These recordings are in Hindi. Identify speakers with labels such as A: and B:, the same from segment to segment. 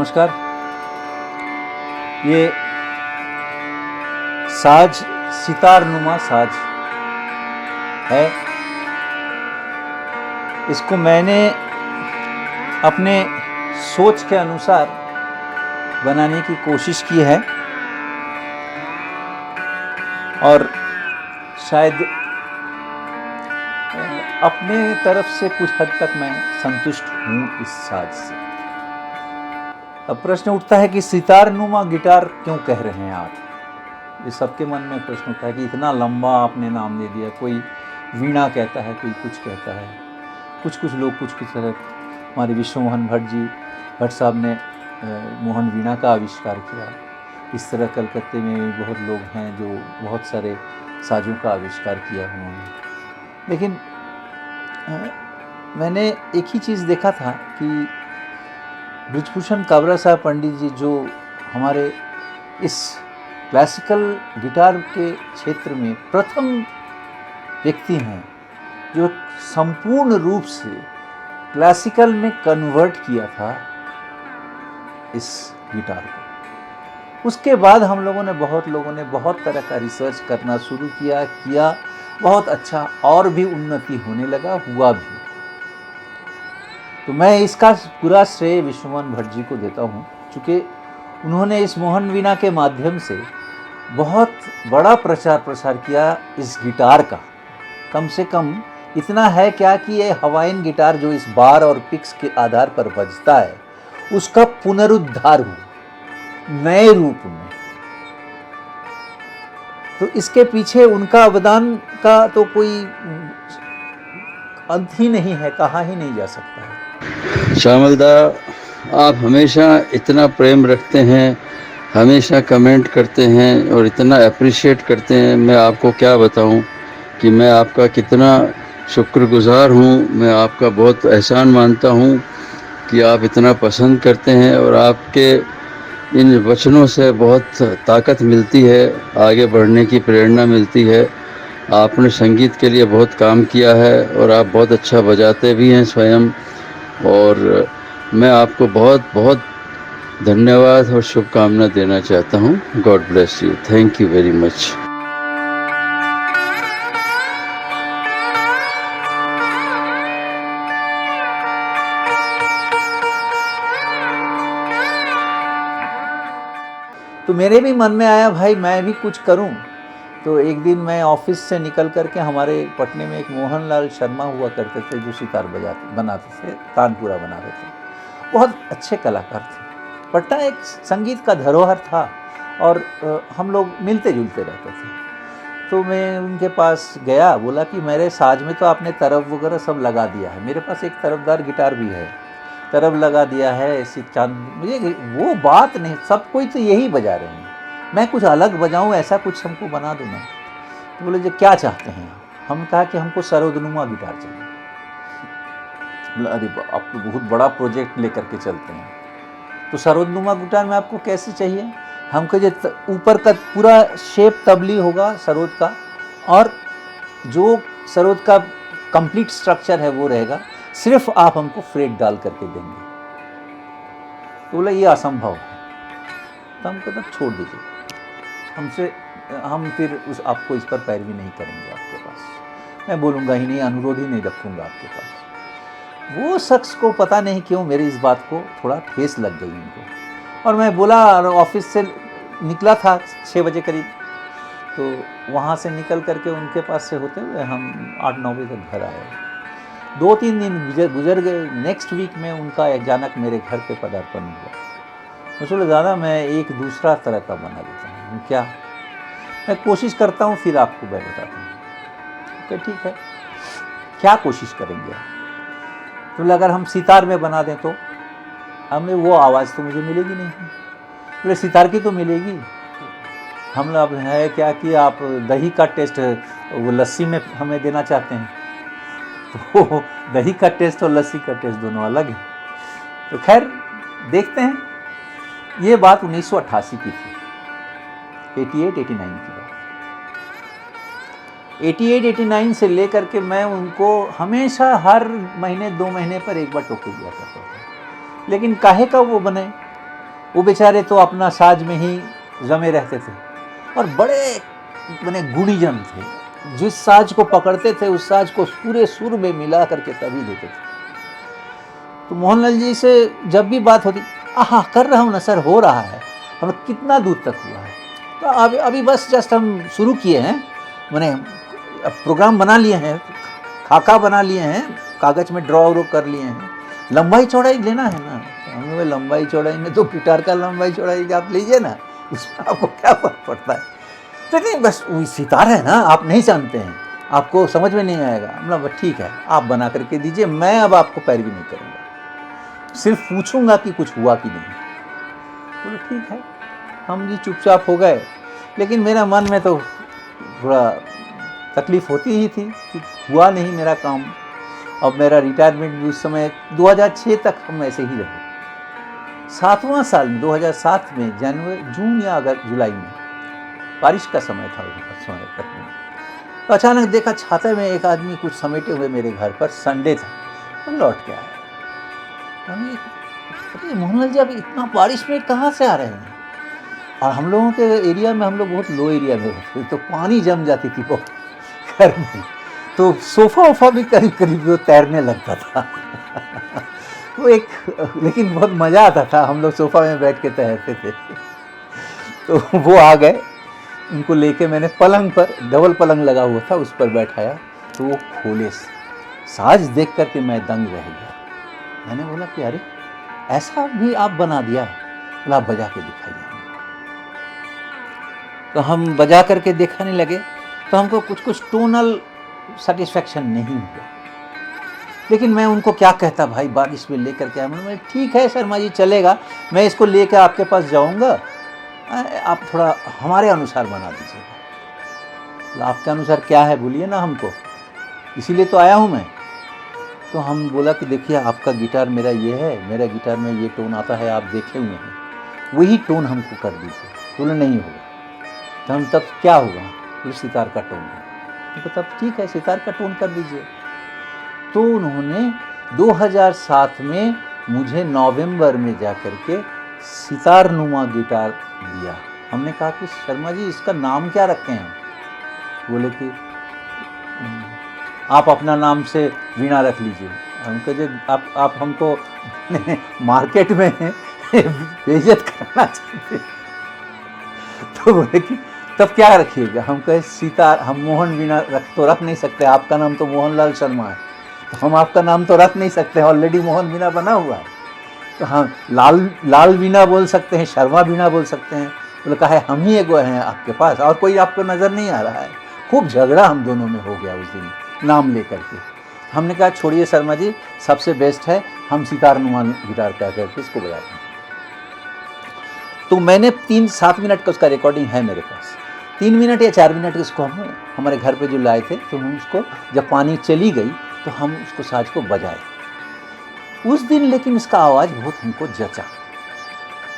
A: नमस्कार। ये साज सितार नुमा साज है। इसको मैंने अपने सोच के अनुसार बनाने की कोशिश की है और शायद अपने तरफ से कुछ हद तक मैं संतुष्ट हूँ इस साज से। अब प्रश्न उठता है कि सितार नुमा गिटार क्यों कह रहे हैं आप? ये सबके मन में प्रश्न उठता है कि इतना लंबा आपने नाम दे दिया। कोई वीणा कहता है, कोई कुछ कहता है, कुछ लोग कुछ तरह। हमारे विश्व मोहन भट्ट साहब ने मोहन वीणा का आविष्कार किया। इस तरह कलकत्ते में बहुत लोग हैं जो बहुत सारे साजों का आविष्कार किया उन्होंने। लेकिन मैंने एक ही चीज़ देखा था कि बृजभूषण काबरा साहब पंडित जी जो हमारे इस क्लासिकल गिटार के क्षेत्र में प्रथम व्यक्ति हैं जो संपूर्ण रूप से क्लासिकल में कन्वर्ट किया था इस गिटार को। उसके बाद हम लोगों ने बहुत तरह का रिसर्च करना शुरू किया। बहुत अच्छा और भी उन्नति होने लगा, हुआ भी। तो मैं इसका पूरा श्रेय विश्वमोहन भट्ट जी को देता हूँ, क्योंकि उन्होंने इस मोहन वीणा के माध्यम से बहुत बड़ा प्रचार प्रसार किया इस गिटार का। कम से कम इतना है क्या कि ये हवाइन गिटार जो इस बार और पिक्स के आधार पर बजता है, उसका पुनरुद्धार हुआ नए रूप में। तो इसके पीछे उनका अवदान का तो कोई अंत ही नहीं है, कहा ही नहीं जा सकता है।
B: श्यामलदा, आप हमेशा इतना प्रेम रखते हैं, हमेशा कमेंट करते हैं और इतना अप्रिशिएट करते हैं। मैं आपको क्या बताऊं कि मैं आपका कितना शुक्रगुजार हूं। मैं आपका बहुत एहसान मानता हूं कि आप इतना पसंद करते हैं और आपके इन वचनों से बहुत ताकत मिलती है, आगे बढ़ने की प्रेरणा मिलती है। आपने संगीत के लिए बहुत काम किया है और आप बहुत अच्छा बजाते भी हैं स्वयं। और मैं आपको बहुत बहुत धन्यवाद और शुभकामना देना चाहता हूँ। God bless you. Thank you very much.
A: तो मेरे भी मन में आया भाई मैं भी कुछ करूं। तो एक दिन मैं ऑफिस से निकल करके, हमारे पटने में एक मोहनलाल शर्मा हुआ करते थे जो सितार बनाते थे, तानपुरा बनाते थे। बहुत अच्छे कलाकार थे। पटना एक संगीत का धरोहर था और हम लोग मिलते जुलते रहते थे। तो मैं उनके पास गया, बोला कि मेरे साज में तो आपने तरब वगैरह सब लगा दिया है, मेरे पास एक तरबदार गिटार भी है, तरब लगा दिया है, ऐसी चांद। मुझे वो बात नहीं, सब कोई तो यही बजा रहे हैं, मैं कुछ अलग बजाऊं, ऐसा कुछ हमको बना दो ना। तो बोले जो क्या चाहते हैं आप? हम कहा कि हमको सरोदनुमा गिटार चाहिए। बोला अरे आप तो बहुत बड़ा प्रोजेक्ट लेकर के चलते हैं। तो सरोदनुमा गिटार में आपको कैसे चाहिए? हमको जो ऊपर का पूरा शेप तबली होगा सरोद का, और जो सरोद का कंप्लीट स्ट्रक्चर है वो रहेगा, सिर्फ आप हमको फ्रेट डाल करके देंगे। तो बोला ये असंभव है। तो हमको तब छोड़ दीजिए, हम फिर आपको इस पर पैरवी नहीं करेंगे। आपके पास मैं बोलूँगा ही नहीं, अनुरोध ही नहीं रखूँगा आपके पास। वो शख्स को पता नहीं क्यों मेरी इस बात को थोड़ा ठेस लग गई उनको। और मैं बोला, ऑफिस से निकला था 6 बजे करीब, तो वहाँ से निकल करके उनके पास से होते हुए हम 8-9 बजे तक घर आए। 2-3 दिन गुजर गए। नेक्स्ट वीक में उनका अचानक मेरे घर पे पदार्पण हुआ। मुझे बोले दादा मैं एक दूसरा तरह का बना देता हूँ। क्या? मैं कोशिश करता हूँ, फिर आपको मैं बताता हूँ। तो ठीक है, क्या कोशिश करेंगे आप? तो अगर हम सितार में बना दें तो हमें वो आवाज़ तो मुझे मिलेगी नहीं। बोले सितार की तो मिलेगी। हम लोग है क्या कि आप दही का टेस्ट वो लस्सी में हमें देना चाहते हैं, तो दही का टेस्ट और लस्सी का टेस्ट दोनों अलग है। तो खैर देखते हैं। ये बात 1988 की थी, 88-89 की बात। 88-89 से लेकर के मैं उनको हमेशा हर महीने 2 महीने पर एक बार टोके दिया करता था। लेकिन काहे का वो बने, वो बेचारे तो अपना साज में ही जमे रहते थे और बड़े माने गुणीजन थे। जिस साज को पकड़ते थे उस साज को पूरे सुर में मिला करके तभी देते थे। तो मोहनलाल जी से जब भी बात होती, हाँ कर रहा हूँ ना सर, हो रहा है। हम कितना दूर तक हुआ है? तो अभी बस जस्ट हम शुरू किए हैं, मैंने प्रोग्राम बना लिए हैं, खाका बना लिए हैं, कागज में ड्रॉ कर लिए हैं, लंबाई चौड़ाई लेना है ना। तो हमें लंबाई चौड़ाई में तो गिटार का लंबाई चौड़ाई आप लीजिए ना, उसमें आपको क्या फर्क पड़ता है? तो नहीं, बस वही सितार है ना, आप नहीं जानते हैं, आपको समझ में नहीं आएगा। मतलब ठीक है, आप बना करके दीजिए, मैं अब आपको पैरवी नहीं करूँगा, सिर्फ पूछूंगा कि कुछ हुआ कि नहीं। बोलो ठीक है। हम जी चुपचाप हो गए, लेकिन मेरा मन में तो थोड़ा तकलीफ़ होती ही थी कि हुआ नहीं मेरा काम। अब मेरा रिटायरमेंट भी उस समय 2006 तक हम ऐसे ही रहे। 7वां साल में 2007 में जून या जुलाई में बारिश का समय था उस समय तक में। तो अचानक देखा छाते में एक आदमी कुछ समेटे हुए मेरे घर पर, संडे था, और लौट के आया। अरे मोहनलाल जी, अब इतना बारिश में कहाँ से आ रहे हैं? और हम लोगों के एरिया में, हम लोग बहुत लो एरिया में रहते, तो पानी जम जाती थी बहुत घर में, तो सोफ़ा वोफ़ा भी करीब करीब वो तैरने लगता था। वो एक, लेकिन बहुत मज़ा आता था, हम लोग सोफ़ा में बैठ के तैरते थे। तो वो आ गए, उनको लेके मैंने पलंग पर, डबल पलंग लगा हुआ था, उस पर बैठाया। तो वो खोले, साज देख करके मैं दंग रह गया। मैंने बोला कि अरे ऐसा भी आप बना दिया है? बोला आप बजा के दिखाइए। तो हम बजा करके दिखाने लगे, तो हमको कुछ टोनल सेटिस्फैक्शन नहीं हुआ। लेकिन मैं उनको क्या कहता, भाई बारिश में लेकर के आया। मैं ठीक है शर्मा जी, चलेगा, मैं इसको लेकर आपके पास जाऊंगा, आप थोड़ा हमारे अनुसार बना दीजिएगा। आपके अनुसार क्या है बोलिए ना हमको, इसीलिए तो आया हूँ मैं। तो हम बोला कि देखिए आपका गिटार मेरा ये है, मेरा गिटार में ये टोन आता है, आप देखे हुए हैं, वही टोन हमको कर दीजिए। बोले नहीं होगा। तो हम तब क्या होगा, ये सितार का टोन है। तो तब ठीक है, सितार का टोन कर दीजिए। तो उन्होंने 2007 में मुझे नवंबर में जा कर के सितार नुमा गिटार दिया। हमने कहा कि शर्मा जी इसका नाम क्या रखें हम? बोले कि आप अपना नाम से वीणा रख लीजिए। हम कहे आप हमको मार्केट में बेइज्जत करना चाहते। तो बोले कि तब क्या रखिएगा? हम कहे सितार, हम मोहन वीणा रख नहीं सकते, आपका नाम तो मोहनलाल शर्मा है, तो हम आपका नाम तो रख नहीं सकते, ऑलरेडी मोहन वीणा बना हुआ है। तो हम लाल वीणा बोल सकते हैं, शर्मा वीणा बोल सकते हैं। बोले कहा है हम ही एगो हैं आपके पास, और कोई आपको नज़र नहीं आ रहा है। खूब झगड़ा हम दोनों में हो गया उस दिन नाम लेकर के। हमने कहा छोड़िए शर्मा जी, सबसे बेस्ट है हम सितार नुमा गिटार कह करके इसको बजाते हैं। तो मैंने 7 मिनट का उसका रिकॉर्डिंग है मेरे पास। 3 मिनट या 4 मिनट इसको हम हमारे घर पे जो लाए थे, तो हम उसको जब पानी चली गई तो हम उसको साज को बजाए उस दिन। लेकिन इसका आवाज़ बहुत हमको जचा।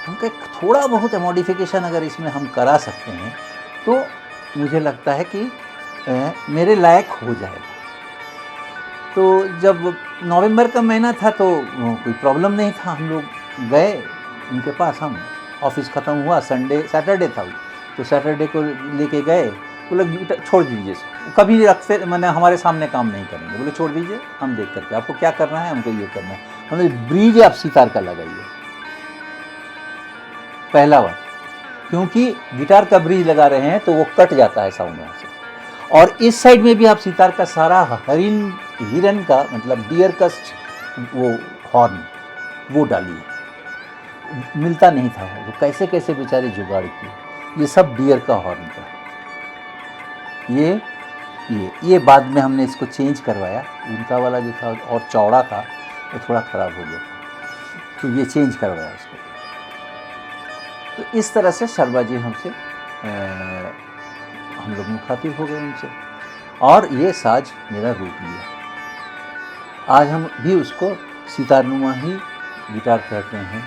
A: हम कहे थोड़ा बहुत मॉडिफिकेशन अगर इसमें हम करा सकते हैं तो मुझे लगता है कि मेरे लायक हो जाएगा। तो जब नवंबर का महीना था तो कोई प्रॉब्लम नहीं था। हम लोग गए उनके पास, हम ऑफिस ख़त्म हुआ, सैटरडे था वो, तो सैटरडे को लेके गए। बोले छोड़ दीजिए, कभी रखते मैंने हमारे सामने काम नहीं करेंगे। बोले छोड़ दीजिए, हम देख करके, आपको क्या करना है हमको ये करना है। हमने ब्रिज आप सितार का लगाइए पहला बार, क्योंकि गिटार का ब्रिज लगा रहे हैं तो वो कट जाता है साउंड वहाँ से। और इस साइड में भी आप सितार का सारा हिरन का मतलब डियर का वो हॉर्न वो डालिए। मिलता नहीं था वो, कैसे कैसे बेचारे जुगाड़ किए। ये सब डियर का हॉर्न था। ये बाद में हमने इसको चेंज करवाया। उनका वाला जो था और चौड़ा था वो थोड़ा ख़राब हो गया, तो ये चेंज करवाया उसको। तो इस तरह से शर्मा जी हमसे हम लोग मुखातिब हो गए उनसे, और ये साज मेरा रूप लिया। आज हम भी उसको सितारनुमा ही गिटार कहते हैं।